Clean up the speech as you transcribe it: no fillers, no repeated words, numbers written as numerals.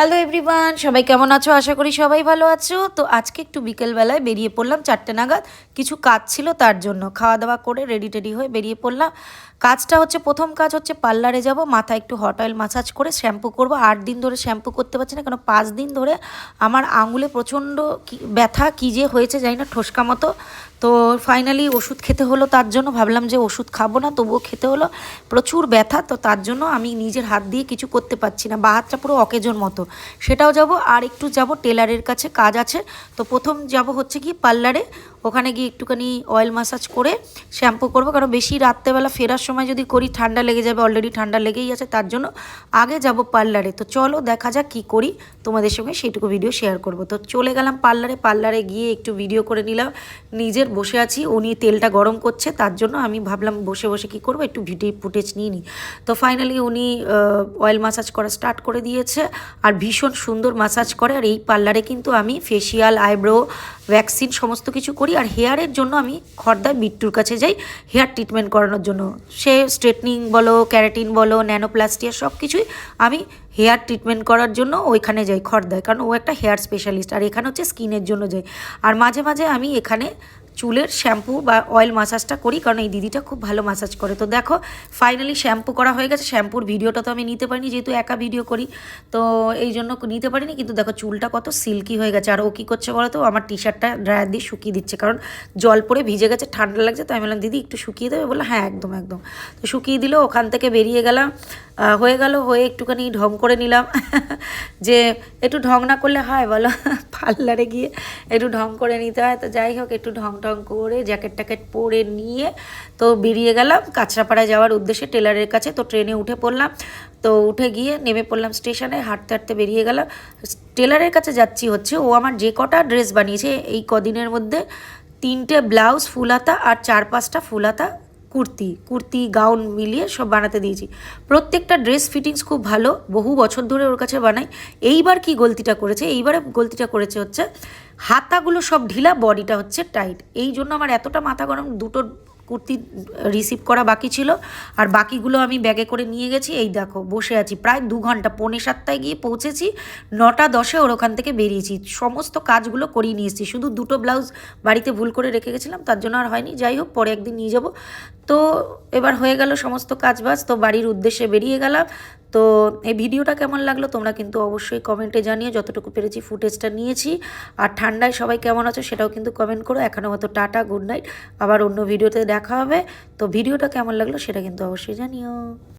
Hello everyone, সবাই কেমন আছো? আশা করি সবাই ভালো আছো। তো আজকে একটু বিকেলবেলায় বেরিয়ে পড়লাম 4টে নাগাদ। কিছু কাজ ছিল তার জন্য খাওয়া দাওয়া করে রেডি টেডি হয়ে বেরিয়ে পড়লাম। কাজটা হচ্ছে, প্রথম কাজ হচ্ছে পার্লারে যাব, মাথায় একটু হট অয়েল মাসাজ করে শ্যাম্পু করব। 8 দিন ধরে শ্যাম্পু করতে পারছি না, কেন 5 দিন ধরে আমার আঙুলে প্রচণ্ড ব্যথা, কী যে হয়েছে জানি না, ঠোসকা মতো। তো ফাইনালি ওষুধ খেতে হলো, তার জন্য ভাবলাম যে ওষুধ খাবো না, তবুও খেতে হলো। প্রচুর ব্যথা, তো তার জন্য আমি নিজের হাত দিয়ে কিছু করতে পারছি না, বা হাতটা পুরো অকেজোর মতো। সেটাও যাব, আর একটু যাব টেলারের কাছে, কাজ আছে। তো প্রথম যাব হচ্ছে কি পার্লারে, ওখানে গিয়ে একটুখানি অয়েল মাসাজ করে শ্যাম্পু করবো, কারণ বেশি রাত্রেবেলা ফেরার সময় যদি করি ঠান্ডা লেগে যাবে, অলরেডি ঠান্ডা লেগেই আছে, তার জন্য আগে যাব পার্লারে। তো চলো দেখা যাক কী করি, তোমাদের সঙ্গে সেইটুকু ভিডিও শেয়ার করব। তো চলে গেলাম পার্লারে গিয়ে একটু ভিডিও করে নিলাম। নিজের বসে আছি, উনি তেলটা গরম করছে, তার জন্য আমি ভাবলাম বসে বসে কী করবো, একটু ভিডিও ফুটেজ নিয়ে নিই। তো ফাইনালি উনি অয়েল মাসাজ করা স্টার্ট করে দিয়েছে, আর ভীষণ সুন্দর মাসাজ করে। আর এই পার্লারে কিন্তু আমি ফেসিয়াল, আইব্রো, ভ্যাকসিন সমস্ত কিছু করি। আর হেয়ারের জন্য আমি খর্দায় বিট্টুর কাছে যাই হেয়ার ট্রিটমেন্ট করানোর জন্য। সে স্ট্রেটনিং বলো, ক্যারাটিন বলো, ন্যানোপ্লাস্টিয়া, সব কিছুই আমি হেয়ার ট্রিটমেন্ট করার জন্য ওইখানে যাই খর্দায়, কারণ ও একটা হেয়ার স্পেশালিস্ট। আর এখানে হচ্ছে স্কিনের জন্য যাই। আর মাঝে মাঝে আমি এখানে চুলের শ্যাম্পু বা অয়েল মাসাজটা করি, কারণ এই দিদিটা খুব ভালো মাসাজ করে। তো দেখো ফাইনালি শ্যাম্পু করা হয়ে গেছে। শ্যাম্পুর ভিডিওটা তো আমি নিতে পারিনি, যেহেতু একা ভিডিও করি, তো এই জন্য নিতে পারিনি। কিন্তু দেখো চুলটা কত সিল্কি হয়ে গেছে। আর ও কী করছে বলো তো, আমার টি শার্টটা ড্রায়ার দিয়ে শুকিয়ে দিচ্ছে, কারণ জল পরে ভিজে গেছে, ঠান্ডা লাগছে। তো আমি বললাম দিদি একটু শুকিয়ে দেবে, বললো হ্যাঁ একদম একদম। তো শুকিয়ে দিল। ওখান থেকে বেরিয়ে গেলাম, হয়ে একটুখানি ঢং করে নিলাম যে একটু ঢং না করলে হয় বলো, পার্লারে গিয়ে একটু ঢং করে নিতে হয়। তো যাই হোক, একটু ঢং ঢং করে জ্যাকেট ট্যাকেট পরে নিয়ে তো বেরিয়ে গেলাম কাঁচরাপাড়ায় যাওয়ার উদ্দেশ্যে, টেলারের কাছে। তো ট্রেনে উঠে পড়লাম, তো উঠে গিয়ে নেমে পড়লাম স্টেশনে, হাঁটতে হাঁটতে বেরিয়ে গেলাম। টেলারের কাছে যাচ্ছি হচ্ছে, ও আমার যে কটা ড্রেস বানিয়েছে এই কদিনের মধ্যে, 3টে ব্লাউজ ফুল হাতা আর 4-5টা ফুল হাতা কুর্তি গাউন মিলিয়ে সব বানাতে দিয়েছি। প্রত্যেকটা ড্রেস ফিটিংস খুব ভালো, বহু বছর ধরে ওর কাছে বানাই। এইবারে গলতিটা করেছে হচ্ছে হাতাগুলো সব ঢিলা, বডিটা হচ্ছে টাইট। এই জন্য আমার এতটা মাথা গরম। 2টো কুর্তি রিসিভ করা বাকি ছিল, আর বাকিগুলো আমি ব্যাগে করে নিয়ে গেছি। এই দেখো বসে আছি প্রায় 2 ঘন্টা, 6:45 গিয়ে পৌঁছেছি, 9টা 10 ওর ওখান থেকে বেরিয়েছি। সমস্ত কাজগুলো করিয়ে নিয়ে এসেছি, শুধু 2টো ব্লাউজ বাড়িতে ভুল করে রেখে গেছিলাম, তার জন্য আর হয়নি। যাই হোক, পরে একদিন নিয়ে যাব। তো এবার হয়ে গেল সমস্ত কাজবাজ, তো বাড়ির উদ্দেশ্যে বেরিয়ে গেলাম। তো এই ভিডিওটা কেমন লাগলো তোমরা কিন্তু অবশ্যই কমেন্টে জানিও, যতটুকু পেরেছি ফুটেজটা নিয়েছি। আর ঠান্ডায় সবাই কেমন আছো সেটাও কিন্তু কমেন্ট করো। এখনও মতো টাটা, গুড নাইট, আবার অন্য ভিডিওতে দেখা হবে। তো ভিডিওটা কেমন লাগলো সেটা কিন্তু অবশ্যই জানিও।